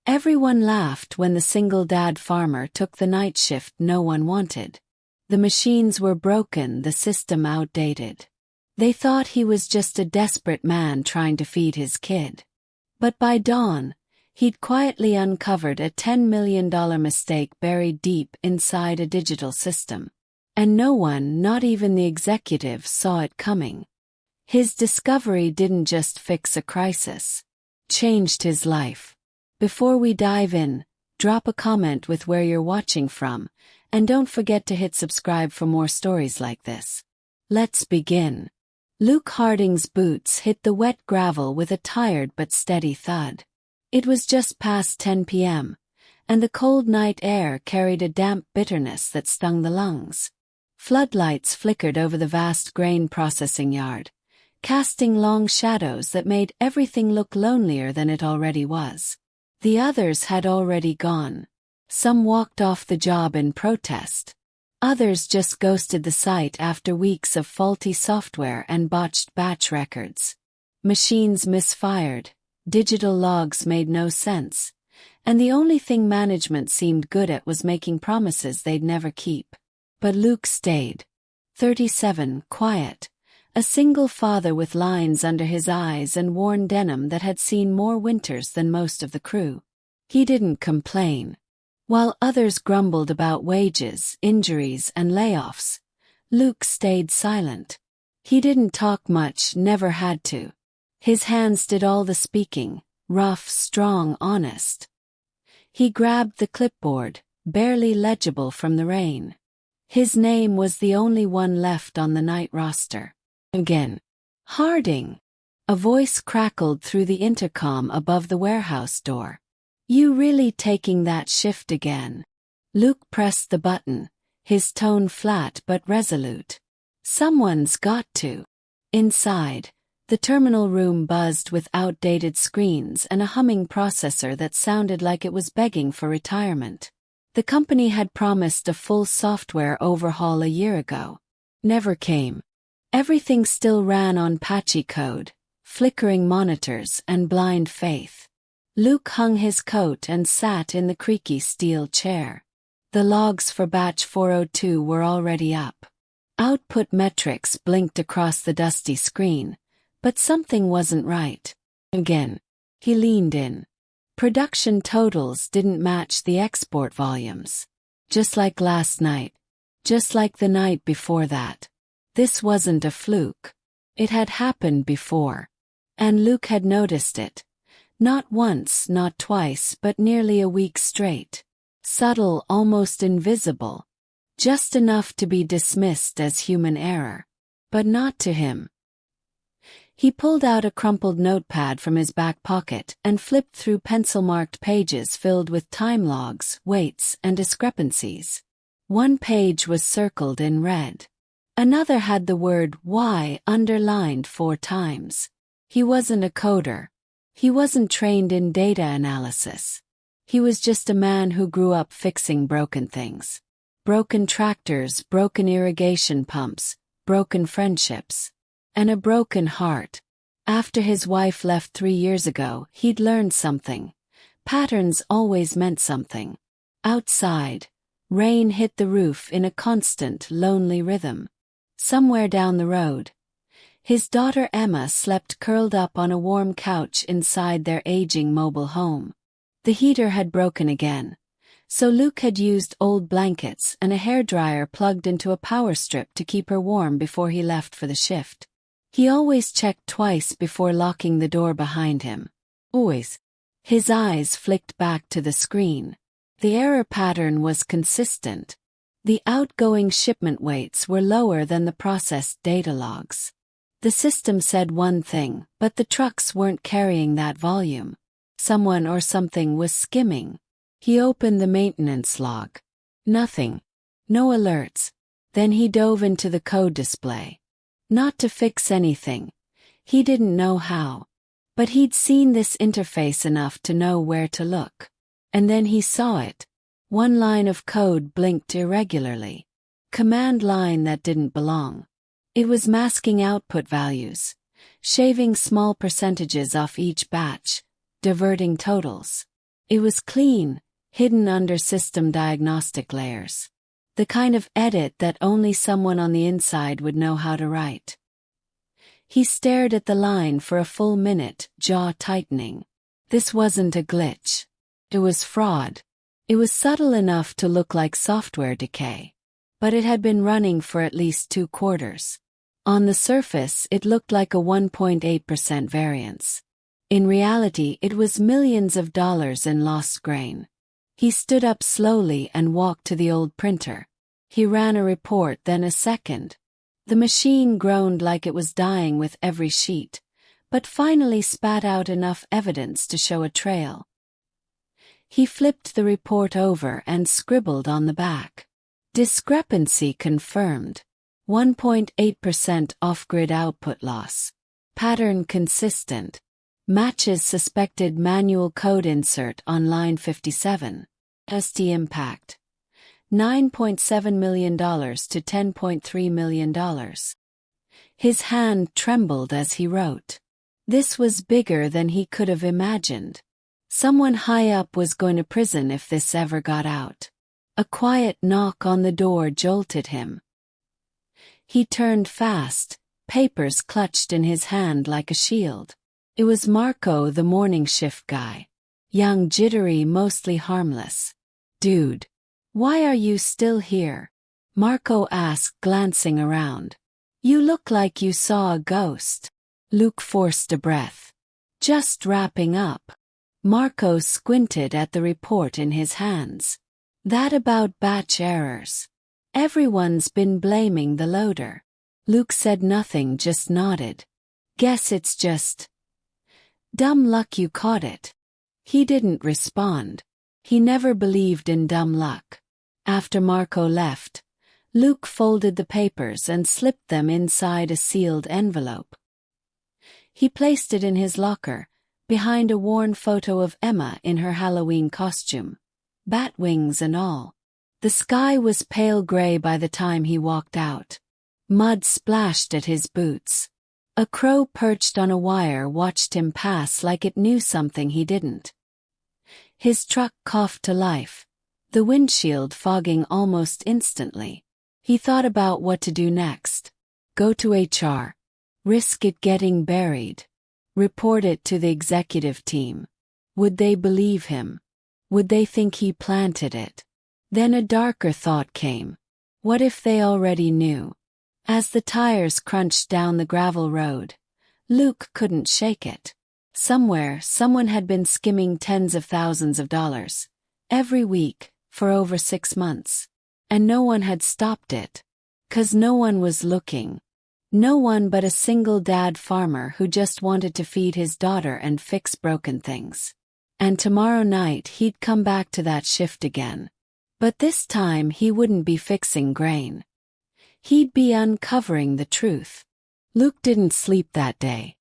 Everyone laughed when the single-dad farmer took the night shift no one wanted. The machines were broken, the system outdated. They thought he was just a desperate man trying to feed his kid. But by dawn, he'd quietly uncovered a $10 million mistake buried deep inside a digital system. And no one, not even the executives, saw it coming. His discovery didn't just fix a crisis. Changed his life. Before we dive in, drop a comment with where you're watching from, and don't forget to hit subscribe for more stories like this. Let's begin. Luke Harding's boots hit the wet gravel with a tired but steady thud. It was just past 10 p.m., and the cold night air carried a damp bitterness that stung the lungs. Floodlights flickered over the vast grain processing yard, casting long shadows that made everything look lonelier than it already was. The others had already gone. Some walked off the job in protest. Others just ghosted the site after weeks of faulty software and botched batch records. Machines misfired, digital logs made no sense, and the only thing management seemed good at was making promises they'd never keep. But Luke stayed. 37, quiet, a single father with lines under his eyes and worn denim that had seen more winters than most of the crew. He didn't complain. While others grumbled about wages, injuries, and layoffs, Luke stayed silent. He didn't talk much, never had to. His hands did all the speaking, rough, strong, honest. He grabbed the clipboard, barely legible from the rain. His name was the only one left on the night roster. Again. Harding. A voice crackled through the intercom above the warehouse door. You really taking that shift again? Luke pressed the button, his tone flat but resolute. Someone's got to. Inside, the terminal room buzzed with outdated screens and a humming processor that sounded like it was begging for retirement. The company had promised a full software overhaul a year ago. Never came. Everything still ran on patchy code, flickering monitors, and blind faith. Luke hung his coat and sat in the creaky steel chair. The logs for batch 402 were already up. Output metrics blinked across the dusty screen, but something wasn't right. Again. He leaned in. Production totals didn't match the export volumes. Just like last night. Just like the night before that. This wasn't a fluke. It had happened before. And Luke had noticed it. Not once, not twice, but nearly a week straight. Subtle, almost invisible. Just enough to be dismissed as human error. But not to him. He pulled out a crumpled notepad from his back pocket and flipped through pencil-marked pages filled with time logs, weights, and discrepancies. One page was circled in red. Another had the word "why" underlined 4 times. He wasn't a coder. He wasn't trained in data analysis. He was just a man who grew up fixing broken things. Broken tractors, broken irrigation pumps, broken friendships. And a broken heart. After his wife left 3 years ago, he'd learned something. Patterns always meant something. Outside, rain hit the roof in a constant, lonely rhythm. Somewhere down the road, his daughter Emma slept curled up on a warm couch inside their aging mobile home. The heater had broken again, so Luke had used old blankets and a hairdryer plugged into a power strip to keep her warm before he left for the shift. He always checked twice before locking the door behind him. Always. His eyes flicked back to the screen. The error pattern was consistent. The outgoing shipment weights were lower than the processed data logs. The system said one thing, but the trucks weren't carrying that volume. Someone or something was skimming. He opened the maintenance log. Nothing. No alerts. Then he dove into the code display. Not to fix anything. He didn't know how. But he'd seen this interface enough to know where to look. And then he saw it. One line of code blinked irregularly. Command line that didn't belong. It was masking output values, shaving small percentages off each batch, diverting totals. It was clean, hidden under system diagnostic layers. The kind of edit that only someone on the inside would know how to write. He stared at the line for a full minute, jaw tightening. This wasn't a glitch. It was fraud. It was subtle enough to look like software decay. But it had been running for at least 2 quarters. On the surface, it looked like a 1.8% variance. In reality, it was millions of dollars in lost grain. He stood up slowly and walked to the old printer. He ran a report, then a second. The machine groaned like it was dying with every sheet, but finally spat out enough evidence to show a trail. He flipped the report over and scribbled on the back. Discrepancy confirmed. 1.8% off-grid output loss. Pattern consistent. Matches suspected manual code insert on line 57. SD impact. $9.7 million to $10.3 million. His hand trembled as he wrote. This was bigger than he could have imagined. Someone high up was going to prison if this ever got out. A quiet knock on the door jolted him. He turned fast, papers clutched in his hand like a shield. It was Marco, the morning shift guy. Young, jittery, mostly harmless. "Dude, why are you still here?" Marco asked, glancing around. "You look like you saw a ghost." Luke forced a breath. "Just wrapping up." Marco squinted at the report in his hands. "That about batch errors. Everyone's been blaming the loader." Luke said nothing, just nodded. "Guess it's just dumb luck you caught it." He didn't respond. He never believed in dumb luck. After Marco left, Luke folded the papers and slipped them inside a sealed envelope. He placed it in his locker, behind a worn photo of Emma in her Halloween costume, bat wings and all. The sky was pale gray by the time he walked out. Mud splashed at his boots. A crow perched on a wire watched him pass like it knew something he didn't. His truck coughed to life, the windshield fogging almost instantly. He thought about what to do next. Go to HR. Risk it getting buried. Report it to the executive team. Would they believe him? Would they think he planted it? Then a darker thought came. What if they already knew? As the tires crunched down the gravel road, Luke couldn't shake it. Somewhere, someone had been skimming tens of thousands of dollars, every week, for over 6 months. And no one had stopped it. 'Cause no one was looking. No one but a single dad farmer who just wanted to feed his daughter and fix broken things. And tomorrow night he'd come back to that shift again. But this time he wouldn't be fixing grain. He'd be uncovering the truth. Luke didn't sleep that day.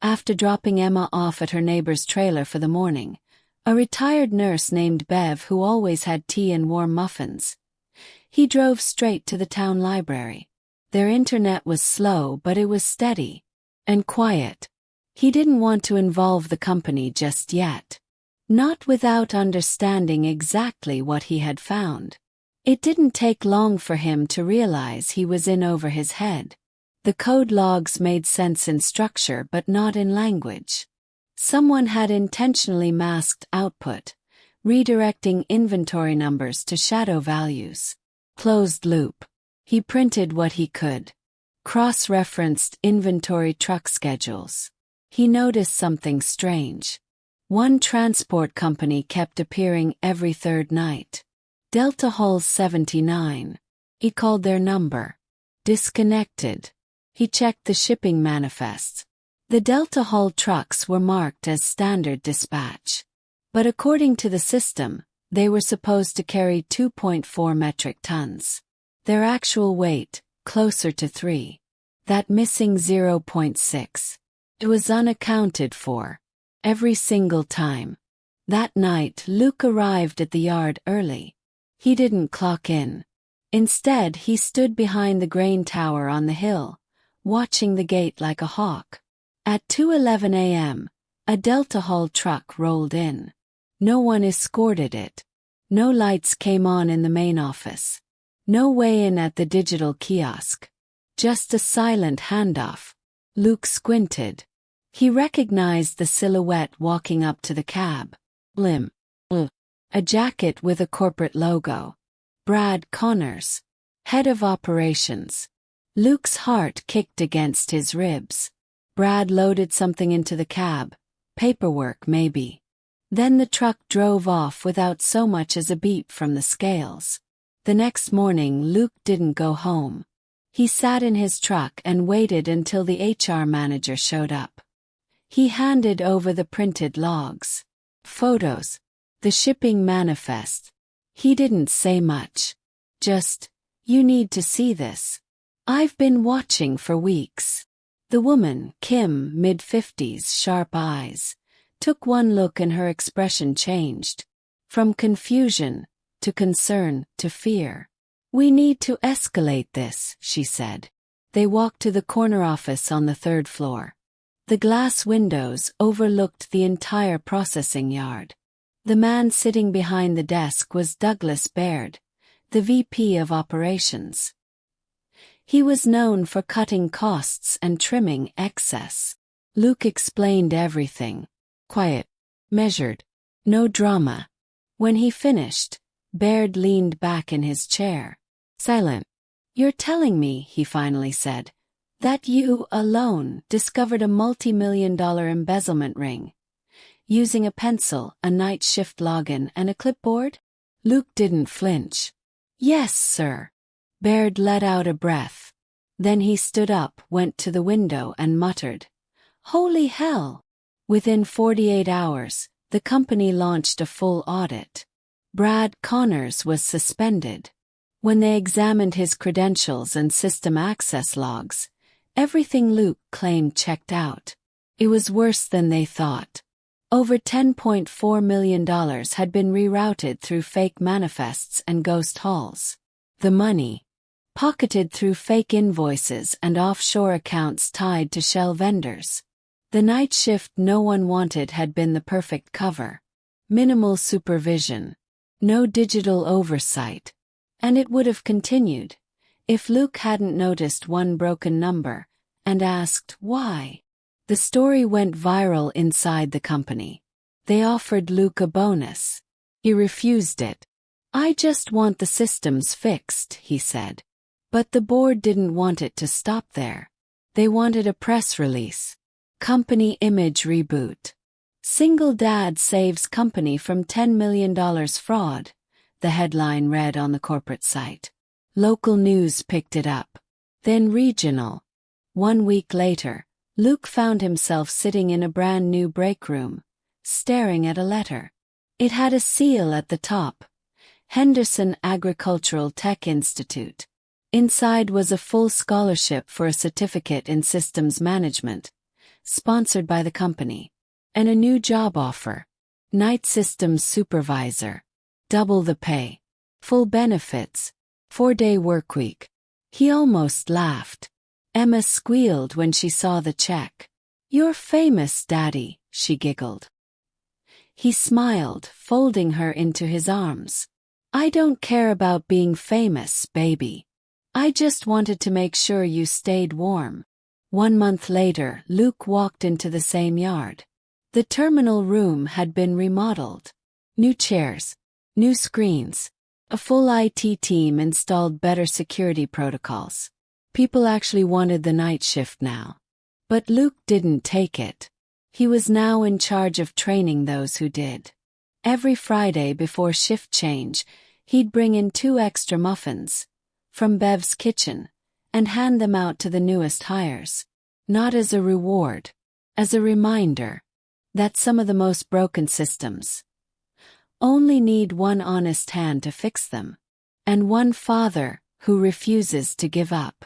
After dropping Emma off at her neighbor's trailer for the morning, a retired nurse named Bev who always had tea and warm muffins, he drove straight to the town library. Their internet was slow, but it was steady and quiet. He didn't want to involve the company just yet. Not without understanding exactly what he had found. It didn't take long for him to realize he was in over his head. The code logs made sense in structure but not in language. Someone had intentionally masked output, redirecting inventory numbers to shadow values. Closed loop. He printed what he could. Cross-referenced inventory truck schedules. He noticed something strange. One transport company kept appearing every third night. Delta Hull 79. He called their number. Disconnected. He checked the shipping manifests. The Delta Hull trucks were marked as standard dispatch. But according to the system, they were supposed to carry 2.4 metric tons. Their actual weight, closer to 3. That missing 0.6. It was unaccounted for. Every single time. That night Luke arrived at the yard early. He didn't clock in. Instead, he stood behind the grain tower on the hill, watching the gate like a hawk. At 2:11 a.m., a Delta Hull truck rolled in. No one escorted it. No lights came on in the main office. No way in at the digital kiosk. Just a silent handoff. Luke squinted. He recognized the silhouette walking up to the cab. Limp. A jacket with a corporate logo. Brad Connors, head of operations. Luke's heart kicked against his ribs. Brad loaded something into the cab. Paperwork, maybe. Then the truck drove off without so much as a beep from the scales. The next morning, Luke didn't go home. He sat in his truck and waited until the HR manager showed up. He handed over the printed logs, photos, the shipping manifest. He didn't say much. Just, "You need to see this. I've been watching for weeks." The woman, Kim, mid-50s, sharp eyes, took one look and her expression changed. From confusion, to concern, to fear. "We need to escalate this," she said. They walked to the corner office on the third floor. The glass windows overlooked the entire processing yard. The man sitting behind the desk was Douglas Baird, the VP of operations. He was known for cutting costs and trimming excess. Luke explained everything. Quiet. Measured. No drama. When he finished, Baird leaned back in his chair. Silent. "You're telling me," he finally said, "that you alone discovered a multi-million-dollar embezzlement ring, using a pencil, a night shift login, and a clipboard?" Luke didn't flinch. "Yes, sir." Baird let out a breath. Then he stood up, went to the window, and muttered, "Holy hell!" Within 48 hours, the company launched a full audit. Brad Connors was suspended. When they examined his credentials and system access logs, everything Luke claimed checked out. It was worse than they thought. Over $10.4 million had been rerouted through fake manifests and ghost halls. The money, pocketed through fake invoices and offshore accounts tied to shell vendors. The night shift no one wanted had been the perfect cover. Minimal supervision. No digital oversight. And it would have continued, if Luke hadn't noticed one broken number, and asked why. The story went viral inside the company. They offered Luke a bonus. He refused it. "I just want the systems fixed," he said. But the board didn't want it to stop there. They wanted a press release. Company image reboot. "Single dad saves company from $10 million fraud," the headline read on the corporate site. Local news picked it up. Then regional. 1 week later, Luke found himself sitting in a brand new break room, staring at a letter. It had a seal at the top. Henderson Agricultural Tech Institute. Inside was a full scholarship for a certificate in systems management, sponsored by the company, and a new job offer. Night systems supervisor. Double the pay. Full benefits. 4-day workweek. He almost laughed. Emma squealed when she saw the check. "You're famous, Daddy," she giggled. He smiled, folding her into his arms. "I don't care about being famous, baby. I just wanted to make sure you stayed warm." 1 month later, Luke walked into the same yard. The terminal room had been remodeled. New chairs, new screens. A full IT team installed better security protocols. People actually wanted the night shift now. But Luke didn't take it. He was now in charge of training those who did. Every Friday before shift change, he'd bring in 2 extra muffins from Bev's kitchen and hand them out to the newest hires. Not as a reward, as a reminder that some of the most broken systems only need one honest hand to fix them, and one father who refuses to give up.